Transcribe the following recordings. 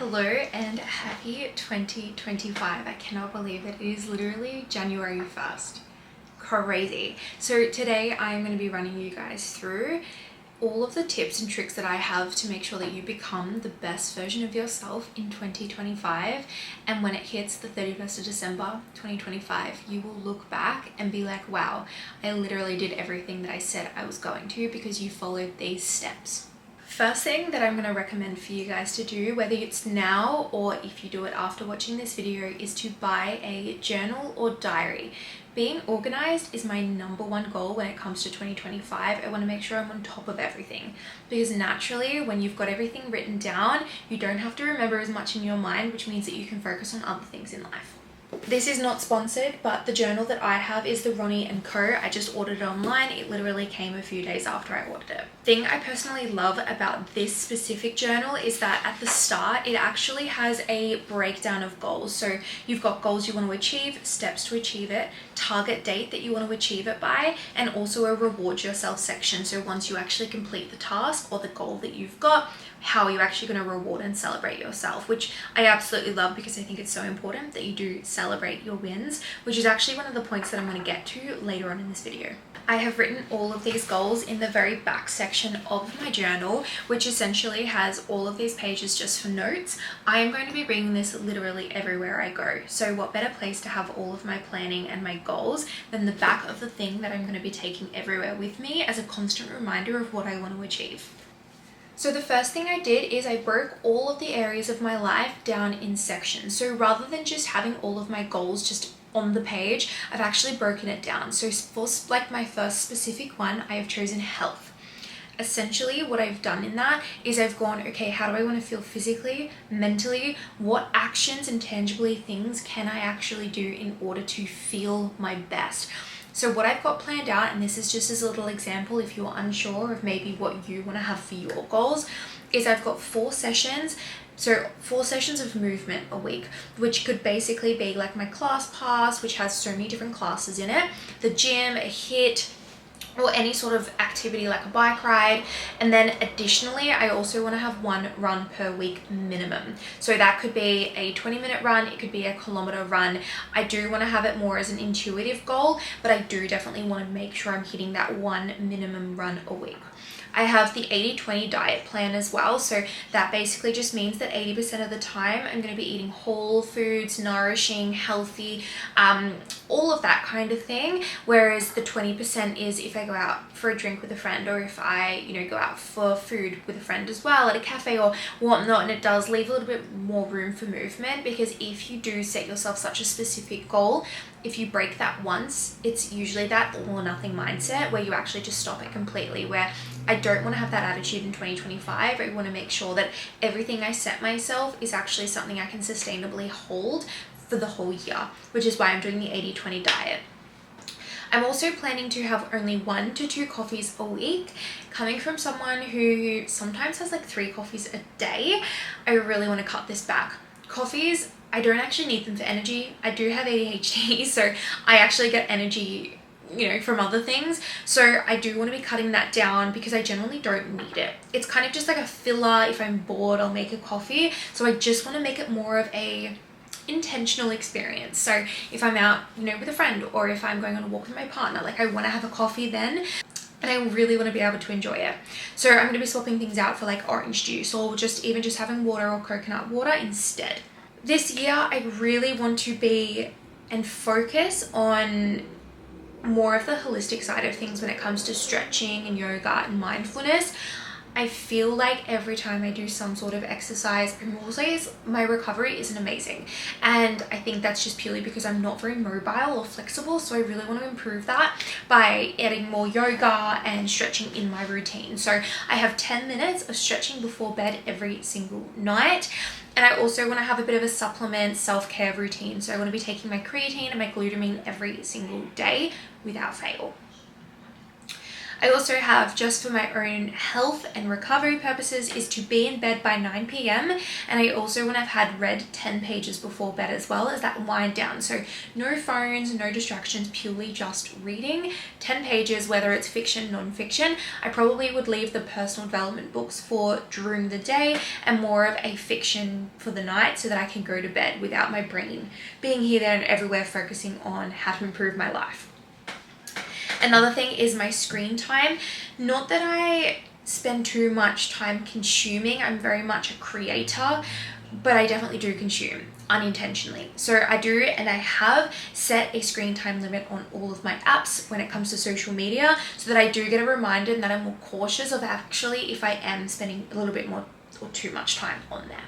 Hello and happy 2025. I cannot believe it. It is literally January 1st. Crazy. So today I'm going to be running you guys through all of the tips and tricks that I have to make sure that you become the best version of yourself in 2025. And when it hits the 31st of December 2025, you will look back and be like, wow, I literally did everything that I said I was going to because you followed these steps. First thing that I'm going to recommend for you guys to do, whether it's now or if you do it after watching this video, is to buy a journal or diary. Being organized is my number one goal when it comes to 2025. I want to make sure I'm on top of everything because naturally when you've got everything written down, you don't have to remember as much in your mind, which means that you can focus on other things in life. This is not sponsored, but the journal that I have is the Ronnie & Co. I just ordered it online. It literally came a few days after I ordered it. The thing I personally love about this specific journal is that at the start, it actually has a breakdown of goals. So you've got goals you want to achieve, steps to achieve it, target date that you want to achieve it by, and also a reward yourself section. So once you actually complete the task or the goal that you've got, how are you actually going to reward and celebrate yourself, which I absolutely love because I think it's so important that you do celebrate your wins, which is actually one of the points that I'm going to get to later on in this video. I have written all of these goals in the very back section of my journal, which essentially has all of these pages just for notes. I am going to be bringing this literally everywhere I go. So what better place to have all of my planning and my goals than the back of the thing that I'm going to be taking everywhere with me as a constant reminder of what I want to achieve. So the first thing I did is I broke all of the areas of my life down in sections. So rather than just having all of my goals just on the page, I've actually broken it down. So for like my first specific one, I have chosen health. Essentially what I've done in that is I've gone, okay, how do I want to feel physically, mentally? What actions and tangibly things can I actually do in order to feel my best? So what I've got planned out, and this is just as a little example if you're unsure of maybe what you want to have for your goals, is I've got 4 sessions. So 4 sessions of movement a week, which could basically be like my class pass, which has so many different classes in it, the gym, a HIIT, or any sort of activity like a bike ride. And then additionally, I also want to have 1 run per week minimum. So that could be a 20-minute run, it could be a kilometer run. I do want to have it more as an intuitive goal, but I do definitely want to make sure I'm hitting that 1 minimum run a week. I have the 80-20 diet plan as well. So that basically just means that 80% of the time I'm going to be eating whole foods, nourishing, healthy, all of that kind of thing. Whereas the 20% is if I go out for a drink with a friend, or if I, go out for food with a friend as well at a cafe or whatnot. And it does leave a little bit more room for movement, because if you do set yourself such a specific goal, if you break that once, it's usually that all or nothing mindset where you actually just stop it completely, where I don't want to have that attitude in 2025. I want to make sure that everything I set myself is actually something I can sustainably hold for the whole year, which is why I'm doing the 80-20 diet. I'm also planning to have only 1 to 2 coffees a week. Coming from someone who sometimes has like 3 coffees a day, I really want to cut this back. Coffees, I don't actually need them for energy. I do have ADHD, so I actually get energy from other things. So I do want to be cutting that down because I generally don't need it. It's kind of just like a filler. If I'm bored, I'll make a coffee. So I just want to make it more of a intentional experience. So if I'm out, with a friend, or if I'm going on a walk with my partner, like I want to have a coffee then. And I really want to be able to enjoy it. So I'm going to be swapping things out for like orange juice, or just having water or coconut water instead. This year, I really want to be and focus on more of the holistic side of things when it comes to stretching and yoga and mindfulness. I feel like every time I do some sort of exercise and Wednesdays, my recovery isn't amazing. And I think that's just purely because I'm not very mobile or flexible. So I really want to improve that by adding more yoga and stretching in my routine. So I have 10 minutes of stretching before bed every single night. And I also want to have a bit of a supplement self-care routine. So I want to be taking my creatine and my glutamine every single day without fail. I also have, just for my own health and recovery purposes, is to be in bed by 9 p.m. And I also want to have had read 10 pages before bed as well, as that wind down. So no phones, no distractions, purely just reading 10 pages, whether it's fiction, non-fiction. I probably would leave the personal development books for during the day and more of a fiction for the night, so that I can go to bed without my brain being here, there and everywhere focusing on how to improve my life. Another thing is my screen time. Not that I spend too much time consuming. I'm very much a creator, but I definitely do consume unintentionally. So I do, and I have set a screen time limit on all of my apps when it comes to social media, so that I do get a reminder and that I'm more cautious of actually if I am spending a little bit more or too much time on there.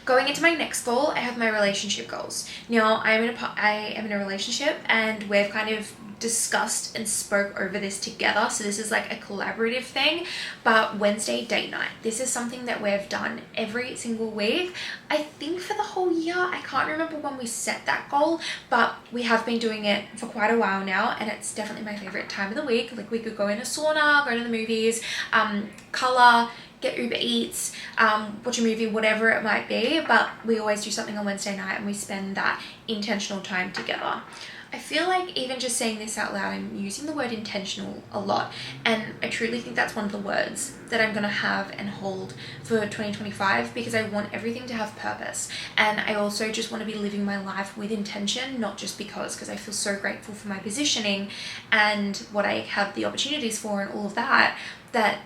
Going into my next goal, I have my relationship goals. Now, I am in a relationship, and we've kind of discussed and spoke over this together. So this is like a collaborative thing. But Wednesday date night, this is something that we've done every single week. I think for the whole year. I can't remember when we set that goal, but we have been doing it for quite a while now, and it's definitely my favorite time of the week. Like, we could go in a sauna, go to the movies, color, get Uber Eats, watch a movie, whatever it might be, but we always do something on Wednesday night and we spend that intentional time together. I feel like even just saying this out loud, I'm using the word intentional a lot, and I truly think that's one of the words that I'm going to have and hold for 2025, because I want everything to have purpose, and I also just want to be living my life with intention, not just because I feel so grateful for my positioning and what I have the opportunities for and all of that, that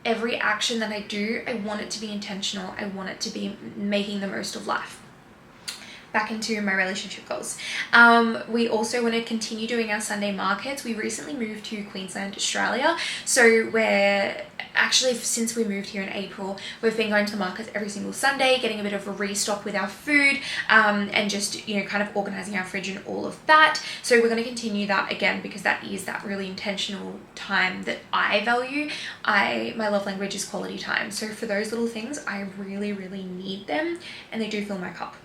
every action that I do, I want it to be intentional. I want it to be making the most of life. Back into my relationship goals. We also want to continue doing our Sunday markets. We recently moved to Queensland, Australia. So we're actually, since we moved here in April, we've been going to the markets every single Sunday, getting a bit of a restock with our food, and just, kind of organizing our fridge and all of that. So we're going to continue that again, because that is that really intentional time that I value. My love language is quality time. So for those little things, I really, really need them, and they do fill my cup.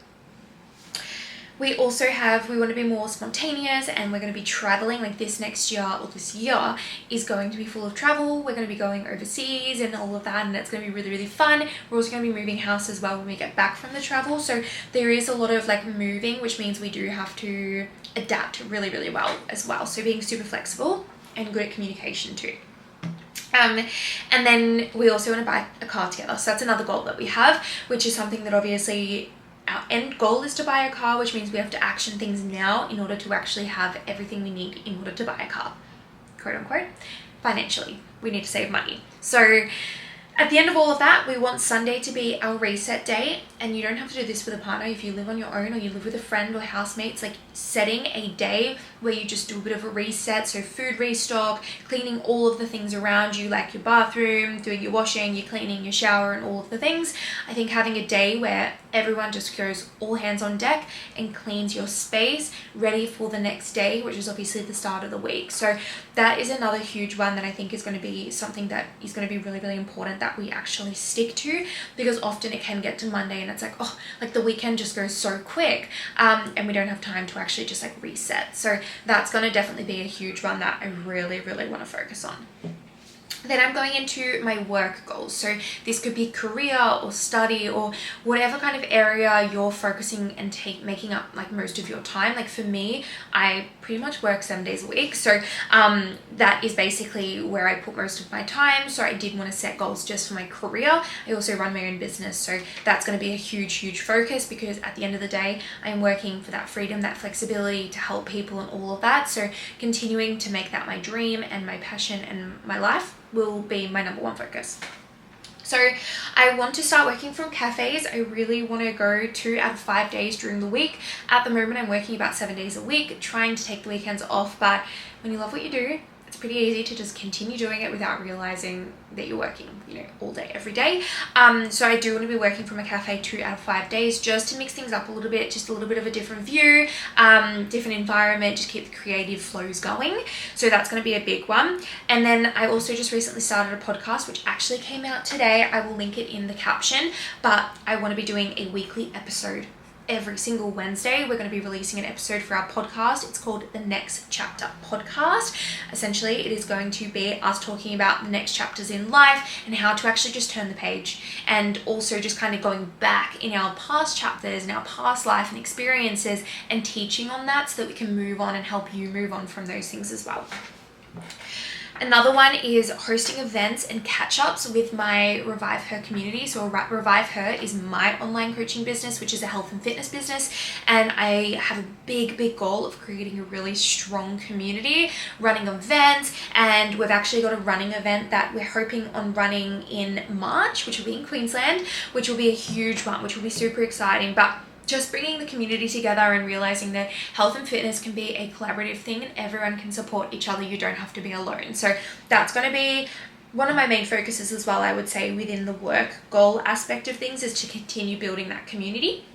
We also we want to be more spontaneous, and we're going to be traveling. Like, this next year, or this year, is going to be full of travel. We're going to be going overseas and all of that, and it's going to be really, really fun. We're also going to be moving house as well when we get back from the travel. So there is a lot of moving, which means we do have to adapt really, really well as well. So being super flexible and good at communication too. And then we also want to buy a car together. So that's another goal that we have, which is something that obviously our end goal is to buy a car, which means we have to action things now in order to actually have everything we need in order to buy a car, quote unquote. Financially, we need to save money. So at the end of all of that, we want Sunday to be our reset day, and you don't have to do this with a partner. If you live on your own or you live with a friend or housemates, like setting a day where you just do a bit of a reset. So food restock, cleaning all of the things around you, like your bathroom, doing your washing, your cleaning, your shower, and all of the things. I think having a day where everyone just goes all hands on deck and cleans your space, ready for the next day, which is obviously the start of the week. So that is another huge one that I think is going to be something that is going to be really, really important that we actually stick to, because often it can get to Monday and it's like, oh, like the weekend just goes so quick, and we don't have time to actually just reset. So that's going to definitely be a huge one that I really, really want to focus on. Then I'm going into my work goals. So this could be career or study or whatever kind of area you're focusing and making up most of your time. Like for me, I pretty much work 7 days a week. So that is basically where I put most of my time. So I did want to set goals just for my career. I also run my own business. So that's going to be a huge, huge focus, because at the end of the day, I'm working for that freedom, that flexibility to help people and all of that. So continuing to make that my dream and my passion and my life will be my number one focus. So I want to start working from cafes. I really want to go 2 out of 5 days during the week. At the moment, I'm working about 7 days a week, trying to take the weekends off. But when you love what you do, it's pretty easy to just continue doing it without realizing that you're working, all day, every day. So I do want to be working from a cafe 2 out of 5 days, just to mix things up a little bit, just a little bit of a different view, different environment, just keep the creative flows going. So that's going to be a big one. And then I also just recently started a podcast, which actually came out today. I will link it in the caption, but I want to be doing a weekly episode every single Wednesday, we're going to be releasing an episode for our podcast. It's called The Next Chapter Podcast. Essentially, it is going to be us talking about the next chapters in life and how to actually just turn the page, and also just kind of going back in our past chapters and our past life and experiences and teaching on that so that we can move on and help you move on from those things as well. Another one is hosting events and catch-ups with my Revive Her community. So Revive Her is my online coaching business, which is a health and fitness business. And I have a big goal of creating a really strong community, running events. And we've actually got a running event that we're hoping on running in March, which will be in Queensland, which will be a huge one, which will be super exciting. But just bringing the community together and realizing that health and fitness can be a collaborative thing and everyone can support each other. You don't have to be alone. So that's going to be one of my main focuses as well, I would say, within the work goal aspect of things, is to continue building that community.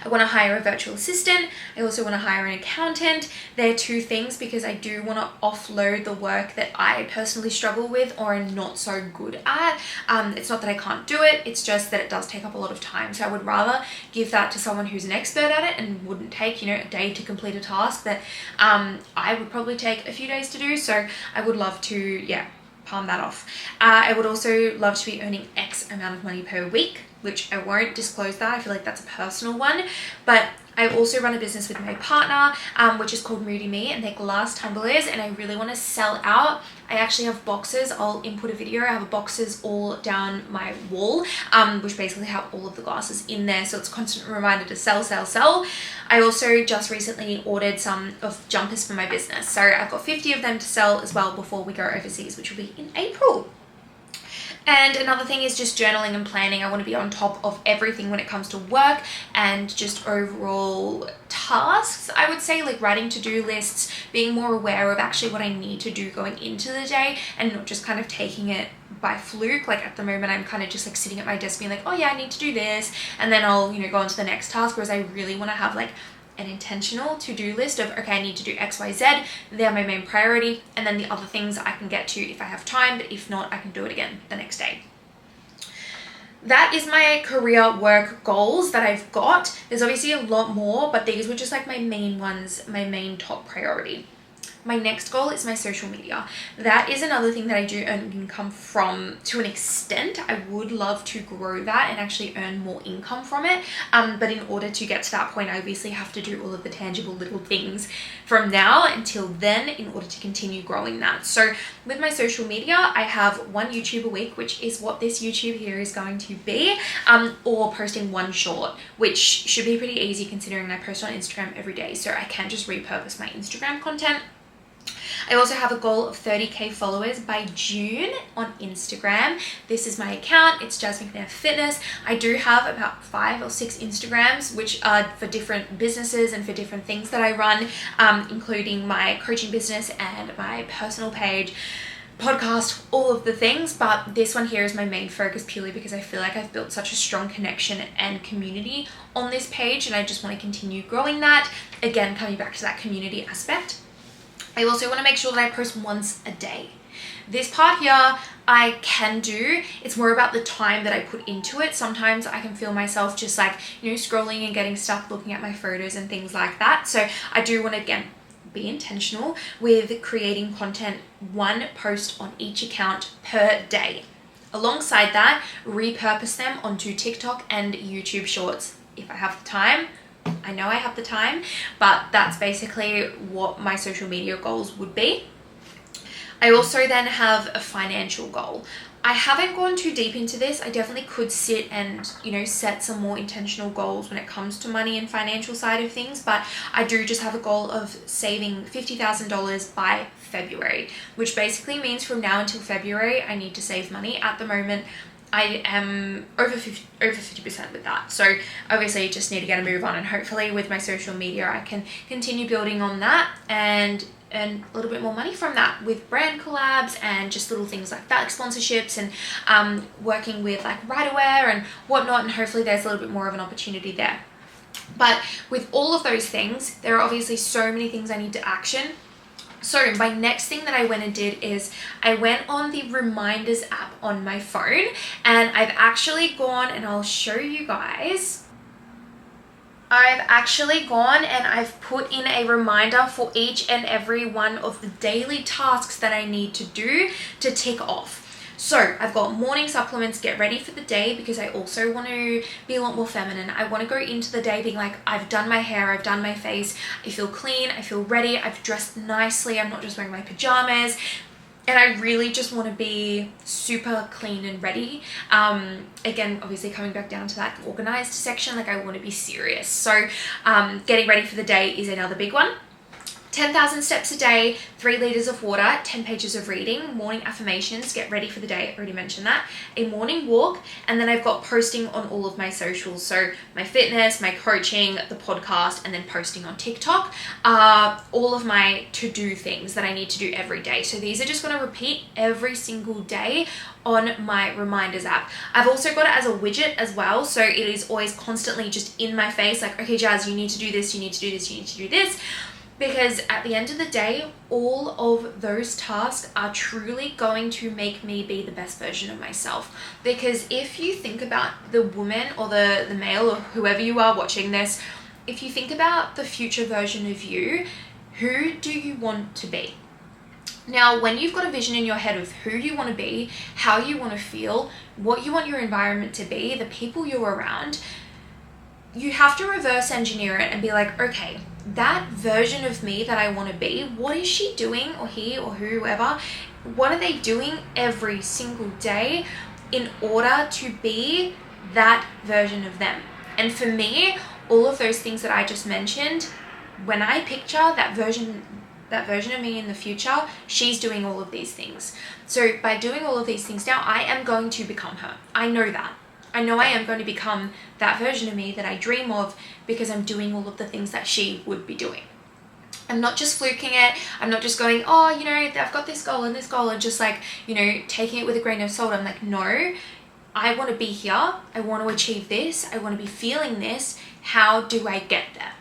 I want to hire a virtual assistant. I also want to hire an accountant. They're two things because I do want to offload the work that I personally struggle with or am not so good at. It's not that I can't do it, it's just that it does take up a lot of time. So I would rather give that to someone who's an expert at it and wouldn't take, a day to complete a task that I would probably take a few days to do. So I would love to, palm that off. I would also love to be earning X amount of money per week, which I won't disclose that. I feel like that's a personal one. But I also run a business with my partner, which is called Moody Me, and they're glass tumblers, and I really want to sell out. I actually have boxes. I'll input a video. I have boxes all down my wall, which basically have all of the glasses in there. So it's a constant reminder to sell, sell, sell. I also just recently ordered some of jumpers for my business. So I've got 50 of them to sell as well before we go overseas, which will be in April. And another thing is just journaling and planning. I want to be on top of everything when it comes to work and just overall tasks. I would say, like writing to-do lists, being more aware of actually what I need to do going into the day and not just kind of taking it by fluke. Like at the moment, I'm kind of just like sitting at my desk being like, oh yeah, I need to do this. And then I'll, go on to the next task, whereas I really want to have like an intentional to-do list of, okay, I need to do X, Y, Z. They're my main priority. And then the other things I can get to if I have time, but if not, I can do it again the next day. That is my career work goals that I've got. There's obviously a lot more, but these were just like my main ones, my main top priority. My next goal is my social media. That is another thing that I do earn income from to an extent. I would love to grow that and actually earn more income from it. But in order to get to that point, I obviously have to do all of the tangible little things from now until then in order to continue growing that. So with my social media, I have one YouTube a week, which is what this YouTube here is going to be, or posting one short, which should be pretty easy considering I post on Instagram every day. So I can just repurpose my Instagram content. I also have a goal of 30k followers by June on Instagram. This is my account. It's Jazz McNair Fitness. I do have about 5 or 6 Instagrams, which are for different businesses and for different things that I run, including my coaching business and my personal page, podcast, all of the things. But this one here is my main focus purely because I feel like I've built such a strong connection and community on this page, and I just want to continue growing that. Again, coming back to that community aspect. I also want to make sure that I post once a day. This part here I can do. It's more about the time that I put into it. Sometimes I can feel myself just like, scrolling and getting stuck looking at my photos and things like that. So I do want to, again, be intentional with creating content, one post on each account per day. Alongside that, repurpose them onto TikTok and YouTube Shorts if I have the time. I know I have the time, but that's basically what my social media goals would be. I also then have a financial goal. I haven't gone too deep into this. I definitely could sit and, set some more intentional goals when it comes to money and financial side of things, but I do just have a goal of saving $50,000 by February, which basically means from now until February, I need to save money. At the moment, I am over 50% with that. So obviously just need to get a move on, and hopefully with my social media, I can continue building on that and earn a little bit more money from that with brand collabs and just little things like that, like sponsorships and working with like Right-Aware and whatnot. And hopefully there's a little bit more of an opportunity there. But with all of those things, there are obviously so many things I need to action. So my next thing that I went and did is I went on the reminders app on my phone, and I've actually gone, and I'll show you guys. I've actually gone and I've put in a reminder for each and every one of the daily tasks that I need to do to tick off. So I've got morning supplements, get ready for the day, because I also want to be a lot more feminine. I want to go into the day being like, I've done my hair, I've done my face, I feel clean, I feel ready, I've dressed nicely, I'm not just wearing my pajamas. And I really just want to be super clean and ready. Again, obviously coming back down to that organized section, like I want to be serious. So getting ready for the day is another big one. 10,000 steps a day, 3 liters of water, 10 pages of reading, morning affirmations, get ready for the day, I already mentioned that, a morning walk, and then I've got posting on all of my socials. So my fitness, my coaching, the podcast, and then posting on TikTok, all of my to-do things that I need to do every day. So these are just going to repeat every single day on my reminders app. I've also got it as a widget as well, so it is always constantly just in my face, like, okay, Jazz, you need to do this, you need to do this, you need to do this. Because at the end of the day, all of those tasks are truly going to make me be the best version of myself. Because if you think about the woman or the male or whoever you are watching this, if you think about the future version of you, who do you want to be? Now, when you've got a vision in your head of who you want to be, how you want to feel, what you want your environment to be, the people you're around, you have to reverse engineer it and be like, okay, that version of me that I want to be, what is she doing, or he or whoever, what are they doing every single day in order to be that version of them? And for me, all of those things that I just mentioned, when I picture that version of me in the future, she's doing all of these things. So by doing all of these things now, I am going to become her. I know that. I know I am going to become that version of me that I dream of, because I'm doing all of the things that she would be doing. I'm not just fluking it. I'm not just going, oh, you know, I've got this goal and just like, you know, taking it with a grain of salt. I'm like, no, I want to be here. I want to achieve this. I want to be feeling this. How do I get there?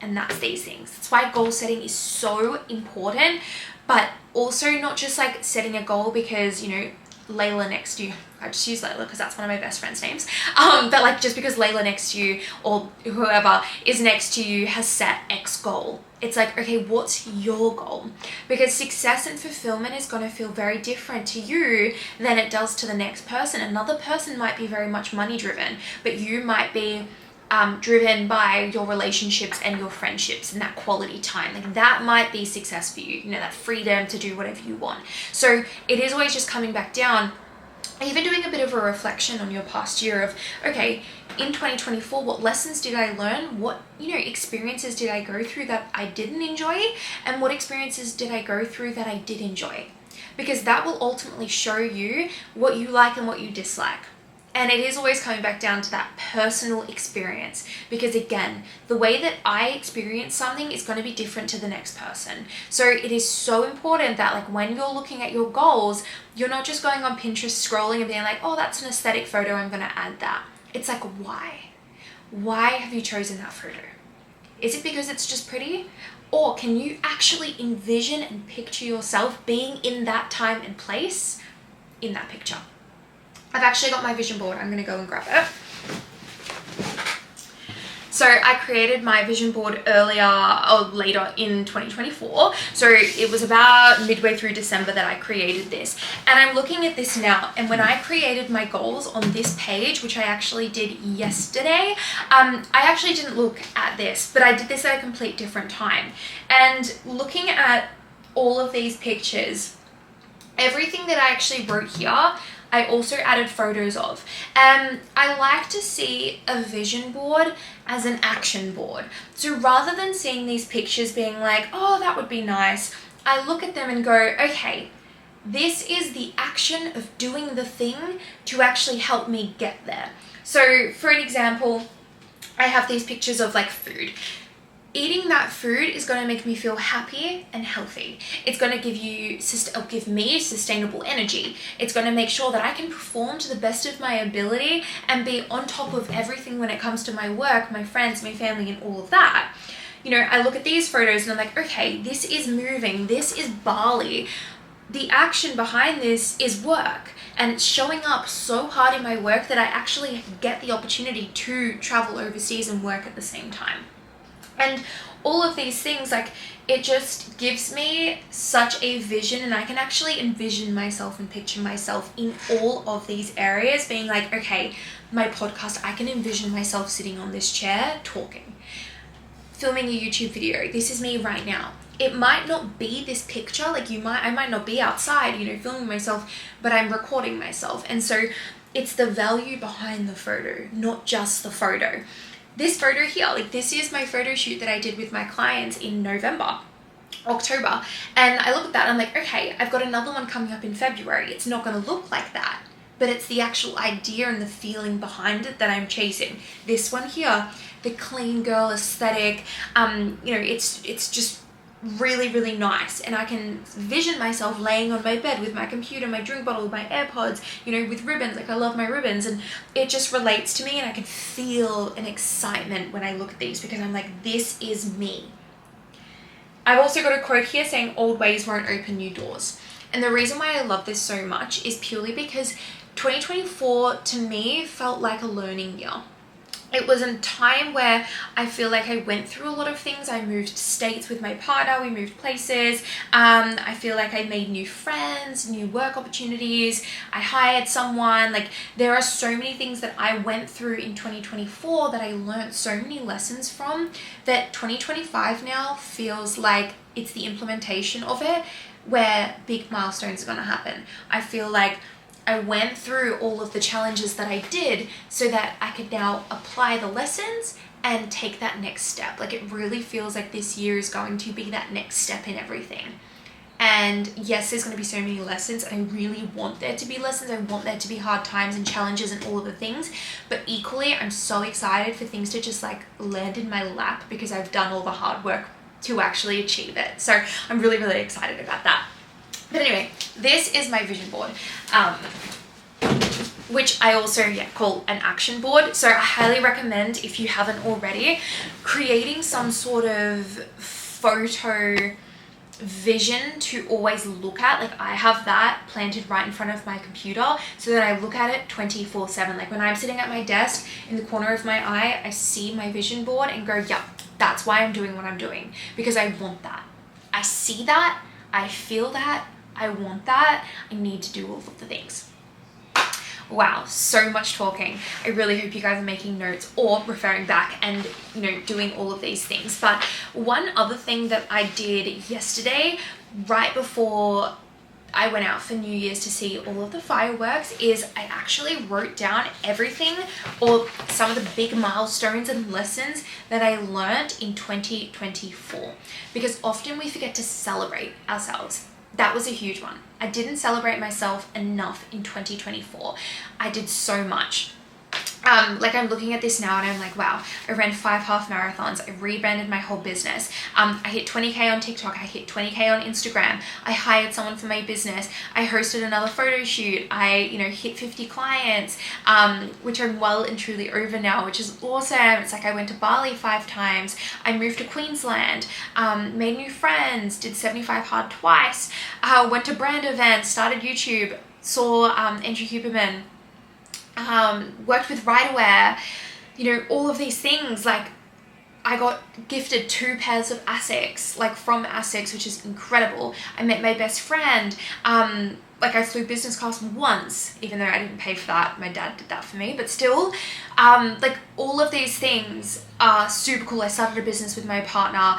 And that's these things. That's why goal setting is so important, but also not just like setting a goal because, you know, Layla next to you, I just use Layla because that's one of my best friend's names, but like just because Layla next to you or whoever is next to you has set X goal, it's like, okay, what's your goal? Because success and fulfillment is going to feel very different to you than it does to the next person. Another person might be very much money driven, but you might be driven by your relationships and your friendships and that quality time. Like that might be success for you, you know, that freedom to do whatever you want. So it is always just coming back down, even doing a bit of a reflection on your past year of, okay, in 2024, what lessons did I learn? What, you know, experiences did I go through that I didn't enjoy? And what experiences did I go through that I did enjoy? Because that will ultimately show you what you like and what you dislike. And it is always coming back down to that personal experience, because again, the way that I experience something is going to be different to the next person. So it is so important that like when you're looking at your goals, you're not just going on Pinterest scrolling and being like, oh, that's an aesthetic photo, I'm going to add that. It's like, why? Why have you chosen that photo? Is it because it's just pretty? Or can you actually envision and picture yourself being in that time and place in that picture? I've actually got my vision board. I'm going to go and grab it. So I created my vision board earlier or later in 2024. So it was about midway through December that I created this. And I'm looking at this now. And when I created my goals on this page, which I actually did yesterday, I actually didn't look at this, but I did this at a complete different time. And looking at all of these pictures, everything that I actually wrote here, I also added photos of. I like to see a vision board as an action board. So rather than seeing these pictures being like, oh, that would be nice, I look at them and go, okay, this is the action of doing the thing to actually help me get there. So for an example, I have these pictures of like food. Eating that food is going to make me feel happy and healthy. It's going to give me sustainable energy. It's going to make sure that I can perform to the best of my ability and be on top of everything when it comes to my work, my friends, my family, and all of that. You know, I look at these photos and I'm like, okay, this is moving. This is Bali. the action behind this is work, and it's showing up so hard in my work that I actually get the opportunity to travel overseas and work at the same time. And all of these things, like, it just gives me such a vision, and I can actually envision myself and picture myself in all of these areas, being like, okay, my podcast, I can envision myself sitting on this chair talking, filming a YouTube video. This is me right now. It might not be this picture, like I might not be outside, filming myself, but I'm recording myself. And so it's the value behind the photo, not just the photo. This photo here, like, this is my photo shoot that I did with my clients in October. And I look at that and I'm like, okay, I've got another one coming up in February. It's not going to look like that, but it's the actual idea and the feeling behind it that I'm chasing. This one here, the clean girl aesthetic, it's just really, really nice, and I can vision myself laying on my bed with my computer, my drink bottle, my AirPods, with ribbons. Like, I love my ribbons, and it just relates to me, and I can feel an excitement when I look at these, because I'm like, this is me. I've also got a quote here saying, old ways won't open new doors. And the reason why I love this so much is purely because 2024 to me felt like a learning year. It was a time where I feel like I went through a lot of things. I moved states with my partner. We moved places. I feel like I made new friends, new work opportunities. I hired someone. Like, there are so many things that I went through in 2024 that I learned so many lessons from, that 2025 now feels like it's the implementation of it, where big milestones are going to happen. I feel like I went through all of the challenges that I did so that I could now apply the lessons and take that next step. Like, it really feels like this year is going to be that next step in everything. And yes, there's going to be so many lessons, and I really want there to be lessons. I want there to be hard times and challenges and all of the things. But equally, I'm so excited for things to just like land in my lap, because I've done all the hard work to actually achieve it. So I'm really, really excited about that. But anyway, this is my vision board, which I also call an action board. So I highly recommend, if you haven't already, creating some sort of photo vision to always look at. Like, I have that planted right in front of my computer so that I look at it 24/7. Like, when I'm sitting at my desk, in the corner of my eye, I see my vision board and go, yeah, that's why I'm doing what I'm doing, because I want that. I see that, I feel that, I want that, I need to do all of the things. Wow, so much talking. I really hope you guys are making notes or referring back and, doing all of these things. But one other thing that I did yesterday, right before I went out for New Year's to see all of the fireworks, is I actually wrote down everything, or some of the big milestones and lessons that I learned in 2024. Because often we forget to celebrate ourselves. That was a huge one. I didn't celebrate myself enough in 2024. I did so much. Like, I'm looking at this now and I'm like, wow, I ran 5 half marathons. I rebranded my whole business. I hit 20K on TikTok. I hit 20K on Instagram. I hired someone for my business. I hosted another photo shoot. I, hit 50 clients, which I'm well and truly over now, which is awesome. It's like I went to Bali 5 times. I moved to Queensland, made new friends, did 75 hard twice, went to brand events, started YouTube, saw Andrew Huberman, worked with Rightaware, all of these things. Like, I got gifted 2 pairs of Asics, like from Asics, which is incredible. I met my best friend. Like, I flew business class once, even though I didn't pay for that. My dad did that for me, but still, like, all of these things are super cool. I started a business with my partner.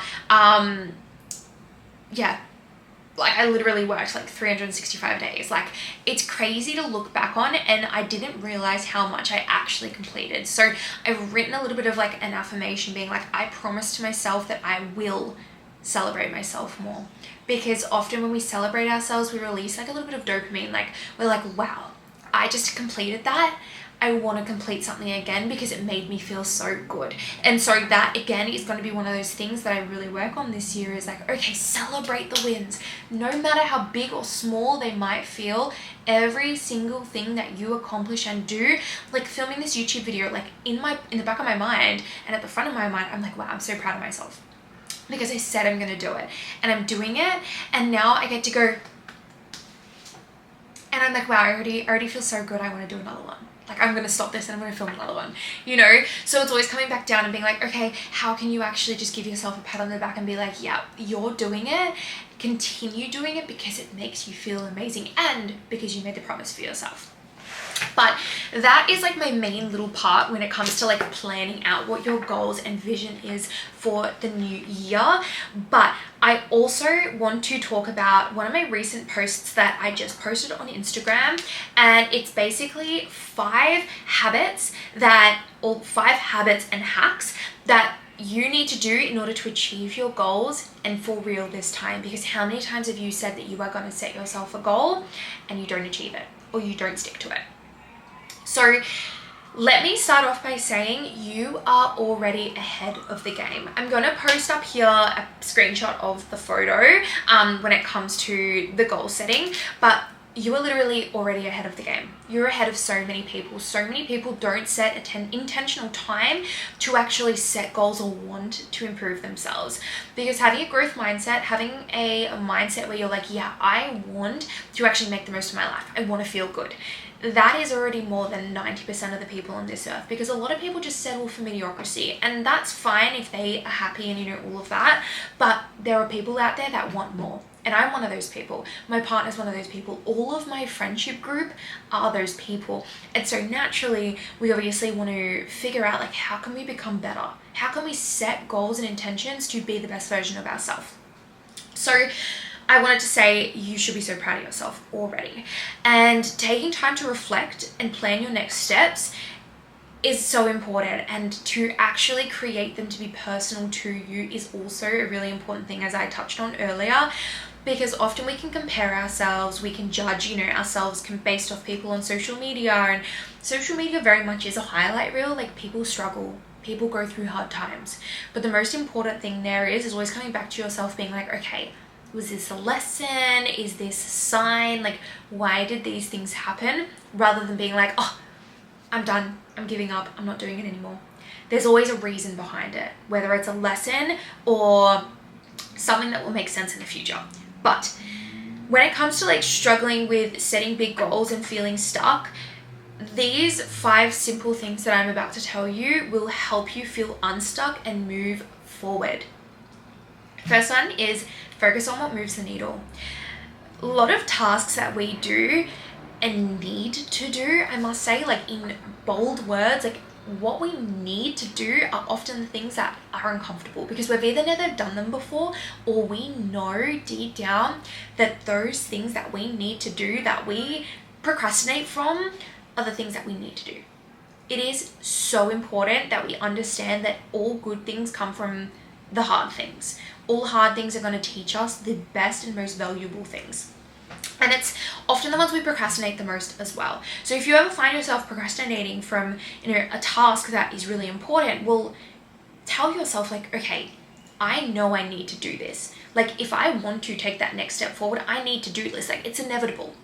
Like, I literally worked like 365 days. Like, it's crazy to look back on, and I didn't realize how much I actually completed. So I've written a little bit of like an affirmation, being like, I promise to myself that I will celebrate myself more. Because often when we celebrate ourselves, we release like a little bit of dopamine. Like, we're like, wow, I just completed that. I want to complete something again because it made me feel so good. And so that, again, is going to be one of those things that I really work on this year, is like, okay, celebrate the wins. No matter how big or small they might feel, every single thing that you accomplish and do, like filming this YouTube video, like in the back of my mind and at the front of my mind, I'm like, wow, I'm so proud of myself because I said I'm going to do it, and I'm doing it. And now I get to go, and I'm like, wow, I already feel so good, I want to do another one. Like, I'm going to stop this and I'm going to film another one, you know? So it's always coming back down and being like, okay, how can you actually just give yourself a pat on the back and be like, yeah, you're doing it. Continue doing it because it makes you feel amazing and because you made the promise for yourself. But that is like my main little part when it comes to like planning out what your goals and vision is for the new year. But I also want to talk about one of my recent posts that I just posted on Instagram, and it's basically 5 habits and hacks that you need to do in order to achieve your goals, and for real this time. Because how many times have you said that you are going to set yourself a goal and you don't achieve it, or you don't stick to it? So let me start off by saying you are already ahead of the game. I'm going to post up here a screenshot of the photo when it comes to the goal setting, but you are literally already ahead of the game. You're ahead of so many people. So many people don't set intentional time to actually set goals or want to improve themselves. Because having a growth mindset, having a mindset where you're like, yeah, I want to actually make the most of my life. I want to feel good. That is already more than 90% of the people on this earth, because a lot of people just settle for mediocrity, and that's fine if they are happy and all of that, but there are people out there that want more. And I'm one of those people. My partner's one of those people. All of my friendship group are those people. And so naturally, we obviously want to figure out like, how can we become better? How can we set goals and intentions to be the best version of ourselves? So I wanted to say you should be so proud of yourself already. And taking time to reflect and plan your next steps is so important, and to actually create them to be personal to you is also a really important thing, as I touched on earlier. Because often we can compare ourselves, we can judge, ourselves based off people on social media, and social media very much is a highlight reel. Like, people struggle, people go through hard times. But the most important thing there is always coming back to yourself being like, okay, was this a lesson? Is this a sign? Like, why did these things happen? Rather than being like, oh, I'm done, I'm giving up, I'm not doing it anymore. There's always a reason behind it, whether it's a lesson or something that will make sense in the future. But when it comes to like struggling with setting big goals and feeling stuck, these 5 simple things that I'm about to tell you will help you feel unstuck and move forward. First one is focus on what moves the needle. A lot of tasks that we do and need to do, I must say, like in bold words, like what we need to do are often the things that are uncomfortable, because we've either never done them before, or we know deep down that those things that we need to do, that we procrastinate from, are the things that we need to do. It is so important that we understand that all good things come from the hard things. All hard things are going to teach us the best and most valuable things. And it's often the ones we procrastinate the most as well. So if you ever find yourself procrastinating from, a task that is really important, well, tell yourself like, okay, I know I need to do this. Like, if I want to take that next step forward, I need to do this. Like, it's inevitable.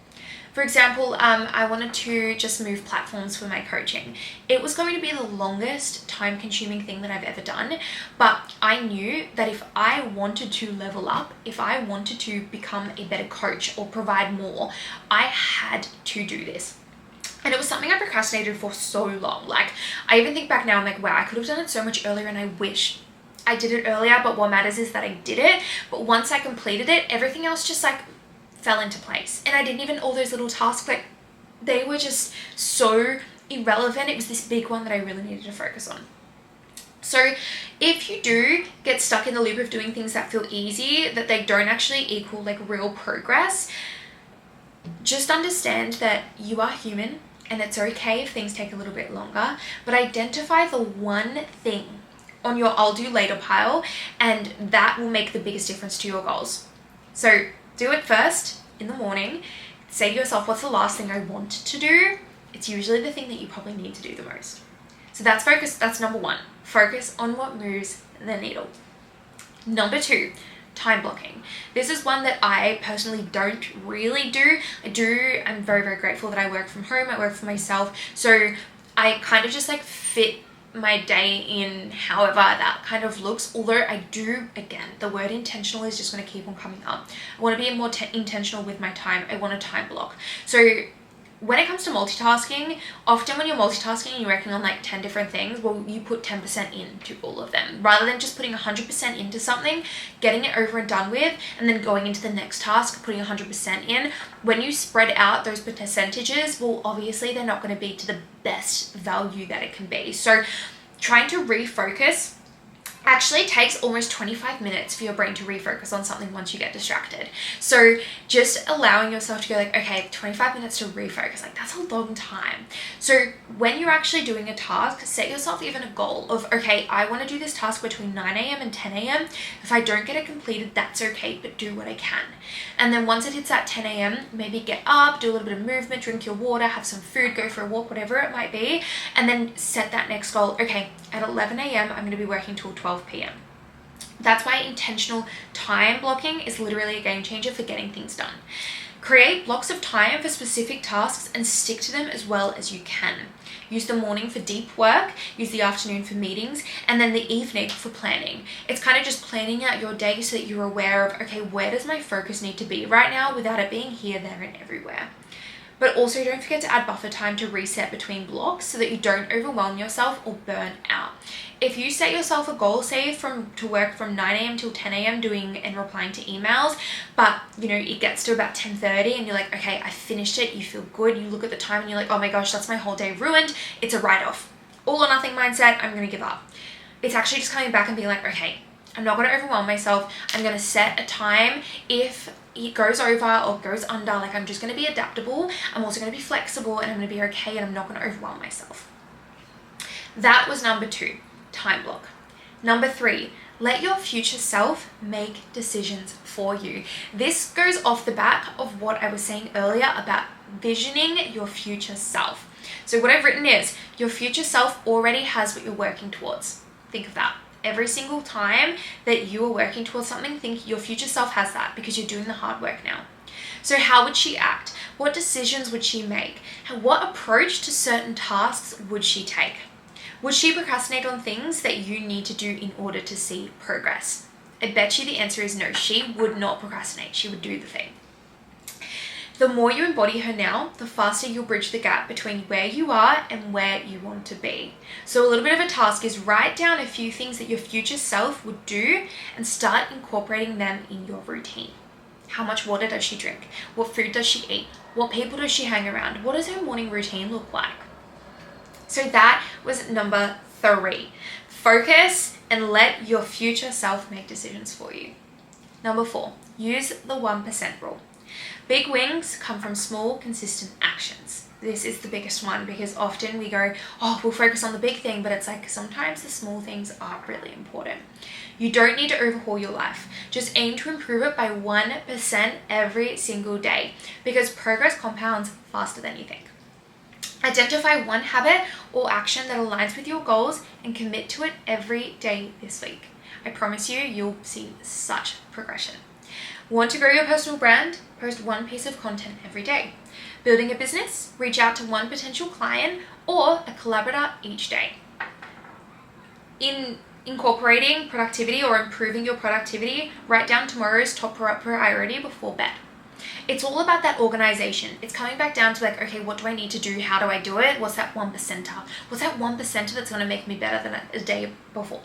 For example, I wanted to just move platforms for my coaching. It was going to be the longest time-consuming thing that I've ever done, but I knew that if I wanted to level up, if I wanted to become a better coach or provide more, I had to do this. And it was something I procrastinated for so long. Like, I even think back now, I'm like, wow, I could have done it so much earlier, and I wish I did it earlier, but what matters is that I did it. But once I completed it, everything else just like fell into place. And I didn't even, all those little tasks, like they were just so irrelevant. It was this big one that I really needed to focus on. So if you do get stuck in the loop of doing things that feel easy, that they don't actually equal like real progress, just understand that you are human and it's okay if things take a little bit longer, but identify the one thing on your I'll do later pile, and that will make the biggest difference to your goals. So do it first in the morning. Say to yourself, what's the last thing I want to do? It's usually the thing that you probably need to do the most. So that's focus. That's number 1. Focus on what moves the needle. Number 2, time blocking. This is one that I personally don't really do. I'm very, very grateful that I work from home. I work for myself. So I kind of just like fit my day in however that kind of looks. Although I do, again, the word intentional is just going to keep on coming up. I want to be more intentional with my time. I want a time block. So when it comes to multitasking, often when you're multitasking and you're working on like 10 different things, well, you put 10% into all of them rather than just putting 100% into something, getting it over and done with, and then going into the next task, putting 100% in. When you spread out those percentages, well, obviously they're not going to be to the best value that it can be. So trying to refocus actually takes almost 25 minutes for your brain to refocus on something once you get distracted. So just allowing yourself to go like, okay, 25 minutes to refocus, like that's a long time. So when you're actually doing a task, set yourself even a goal of, okay, I want to do this task between 9 a.m. and 10 a.m. If I don't get it completed, that's okay, but do what I can. And then once it hits that 10 a.m., maybe get up, do a little bit of movement, drink your water, have some food, go for a walk, whatever it might be, and then set that next goal. Okay, at 11 a.m., I'm going to be working till 12 p.m. That's why intentional time blocking is literally a game changer for getting things done. Create blocks of time for specific tasks and stick to them as well as you can. Use the morning for deep work, use the afternoon for meetings, and then the evening for planning. It's kind of just planning out your day so that you're aware of, okay, where does my focus need to be right now without it being here, there, and everywhere. But also don't forget to add buffer time to reset between blocks so that you don't overwhelm yourself or burn out. If you set yourself a goal, say to work from 9 a.m. till 10 a.m. doing and replying to emails, but it gets to about 10:30 and you're like, okay, I finished it, you feel good, you look at the time and you're like, oh my gosh, that's my whole day ruined, it's a write-off. All or nothing mindset, I'm gonna give up. It's actually just coming back and being like, okay, I'm not gonna overwhelm myself, I'm gonna set a time. If it goes over or goes under, like I'm just going to be adaptable. I'm also going to be flexible and I'm going to be okay, and I'm not going to overwhelm myself. That was number 2, time block. Number 3, let your future self make decisions for you. This goes off the back of what I was saying earlier about visioning your future self. So what I've written is your future self already has what you're working towards. Think of that. Every single time that you are working towards something, think your future self has that because you're doing the hard work now. So how would she act? What decisions would she make? What approach to certain tasks would she take? Would she procrastinate on things that you need to do in order to see progress? I bet you the answer is no. She would not procrastinate. She would do the thing. The more you embody her now, the faster you'll bridge the gap between where you are and where you want to be. So a little bit of a task is write down a few things that your future self would do and start incorporating them in your routine. How much water does she drink? What food does she eat? What people does she hang around? What does her morning routine look like? So that was number 3. Focus and let your future self make decisions for you. Number 4, use the 1% rule. Big wins come from small, consistent actions. This is the biggest one because often we go, oh, we'll focus on the big thing, but it's like sometimes the small things are really important. You don't need to overhaul your life. Just aim to improve it by 1% every single day because progress compounds faster than you think. Identify one habit or action that aligns with your goals and commit to it every day this week. I promise you, you'll see such progression. Want to grow your personal brand? Post one piece of content every day. Building a business? Reach out to one potential client or a collaborator each day. In incorporating productivity or improving your productivity, write down tomorrow's top priority before bed. It's all about that organization. It's coming back down to like, okay, what do I need to do? How do I do it? What's that 1%? What's that 1% that's going to make me better than a day before?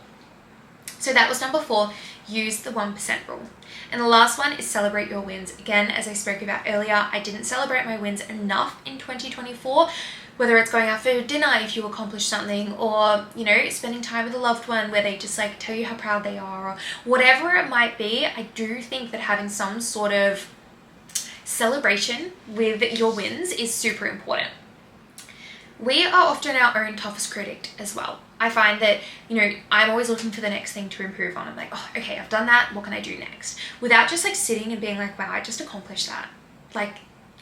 So that was number 4, use the 1% rule. And the last one is celebrate your wins. Again, as I spoke about earlier, I didn't celebrate my wins enough in 2024, whether it's going out for dinner if you accomplish something, or, spending time with a loved one where they just like tell you how proud they are, or whatever it might be. I do think that having some sort of celebration with your wins is super important. We are often our own toughest critic as well. I find that, I'm always looking for the next thing to improve on. I'm like, oh, okay, I've done that. What can I do next? Without just like sitting and being like, wow, I just accomplished that. Like,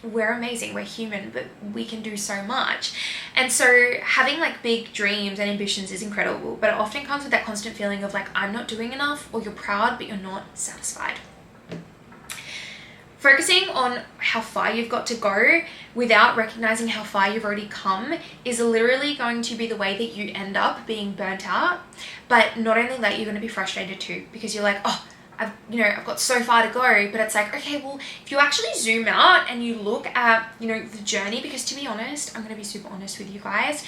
we're amazing. We're human, but we can do so much. And so having like big dreams and ambitions is incredible, but it often comes with that constant feeling of like, I'm not doing enough, or you're proud, but you're not satisfied. Focusing on how far you've got to go without recognizing how far you've already come is literally going to be the way that you end up being burnt out. But not only that, you're going to be frustrated too, because you're like, oh, I've got so far to go. But it's like, okay, well, if you actually zoom out and you look at, the journey, because to be honest, I'm going to be super honest with you guys,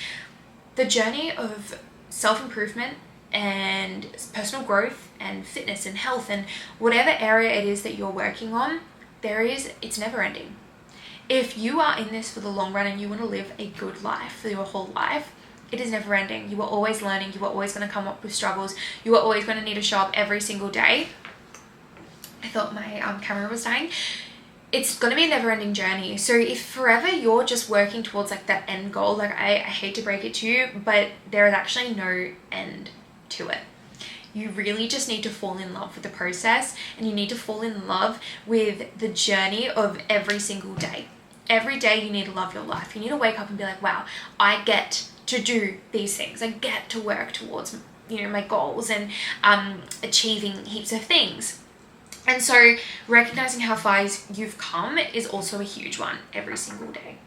the journey of self-improvement and personal growth and fitness and health and whatever area it is that you're working on, it's never ending. If you are in this for the long run and you want to live a good life for your whole life, it is never ending. You are always learning. You are always going to come up with struggles. You are always going to need to show up every single day. I thought my camera was dying. It's going to be a never ending journey. So if forever you're just working towards like that end goal, like I hate to break it to you, but there is actually no end to it. You really just need to fall in love with the process, and you need to fall in love with the journey of every single day. Every day you need to love your life. You need to wake up and be like, wow, I get to do these things. I get to work towards, my goals and achieving heaps of things. And so recognizing how far you've come is also a huge one every single day.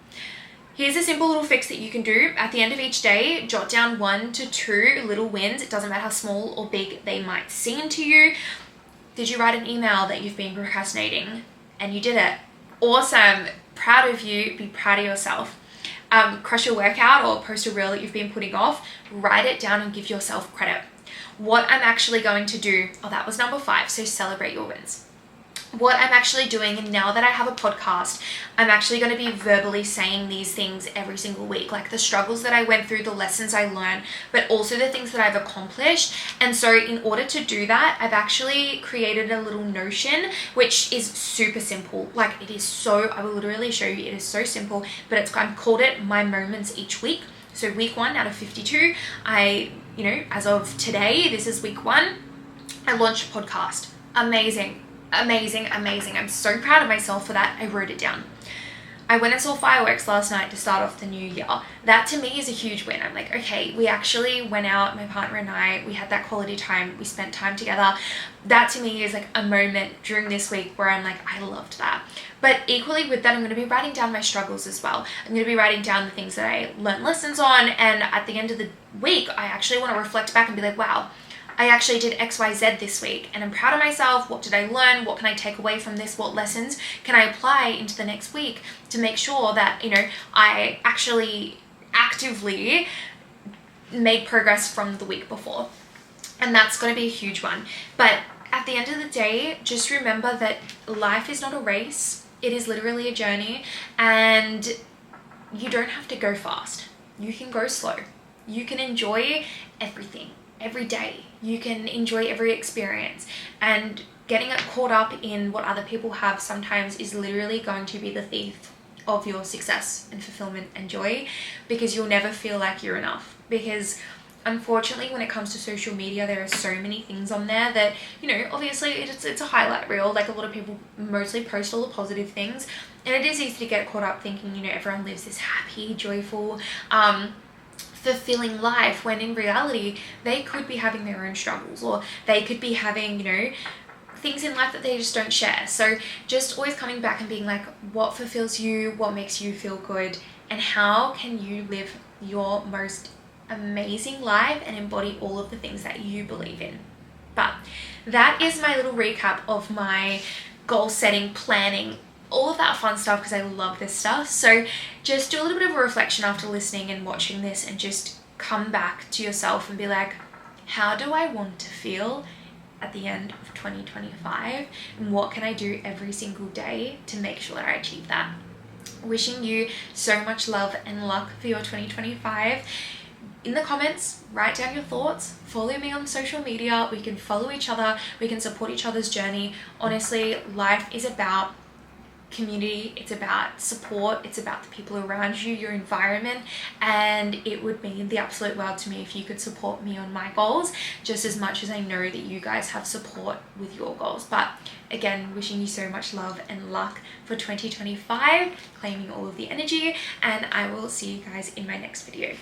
Here's a simple little fix that you can do. At the end of each day, jot down 1 to 2 little wins. It doesn't matter how small or big they might seem to you. Did you write an email that you've been procrastinating and you did it? Awesome. Proud of you. Be proud of yourself. Crush your workout or post a reel that you've been putting off. Write it down and give yourself credit. What I'm actually going to do, that was number 5, so celebrate your wins. What I'm actually doing, and now that I have a podcast, I'm actually going to be verbally saying these things every single week, like the struggles that I went through, the lessons I learned, but also the things that I've accomplished. And so in order to do that, I've actually created a little Notion, which is super simple. Like I will literally show you, it is so simple, but I've called it My Moments Each Week. So week 1 out of 52, as of today, this is week 1, I launched a podcast. Amazing. I'm so proud of myself for that. I wrote it down. I went and saw fireworks last night to start off the new year. That to me is a huge win. I'm like, okay, we actually went out, my partner and I, we had that quality time. We spent time together. That to me is like a moment during this week where I'm like, I loved that. But equally with that, I'm going to be writing down my struggles as well. I'm going to be writing down the things that I learned lessons on. And at the end of the week, I actually want to reflect back and be like, wow, I actually did XYZ this week and I'm proud of myself. What did I learn? What can I take away from this? What lessons can I apply into the next week to make sure that, I actually actively made progress from the week before? And that's going to be a huge one. But at the end of the day, just remember that life is not a race. It is literally a journey, and you don't have to go fast. You can go slow. You can enjoy everything. Every day you can enjoy every experience, and getting it caught up in what other people have sometimes is literally going to be the thief of your success and fulfillment and joy, because you'll never feel like you're enough. Because unfortunately, when it comes to social media, there are so many things on there that, obviously it's a highlight reel. Like, a lot of people mostly post all the positive things, and it is easy to get caught up thinking, everyone lives this happy, joyful, fulfilling life, when in reality they could be having their own struggles, or they could be having things in life that they just don't share. So just always coming back and being like, what fulfills you, what makes you feel good, and how can you live your most amazing life and embody all of the things that you believe in. But that is my little recap of my goal setting, planning, all of that fun stuff, because I love this stuff. So just do a little bit of a reflection after listening and watching this, and just come back to yourself and be like, how do I want to feel at the end of 2025, and what can I do every single day to make sure that I achieve that? Wishing you so much love and luck for your 2025. In the comments, write down your thoughts, follow me on social media, we can follow each other, we can support each other's journey. Honestly, life is about community, it's about support, it's about the people around you, your environment, and it would mean the absolute world to me if you could support me on my goals just as much as I know that you guys have support with your goals. But again, wishing you so much love and luck for 2025, claiming all of the energy, and I will see you guys in my next video.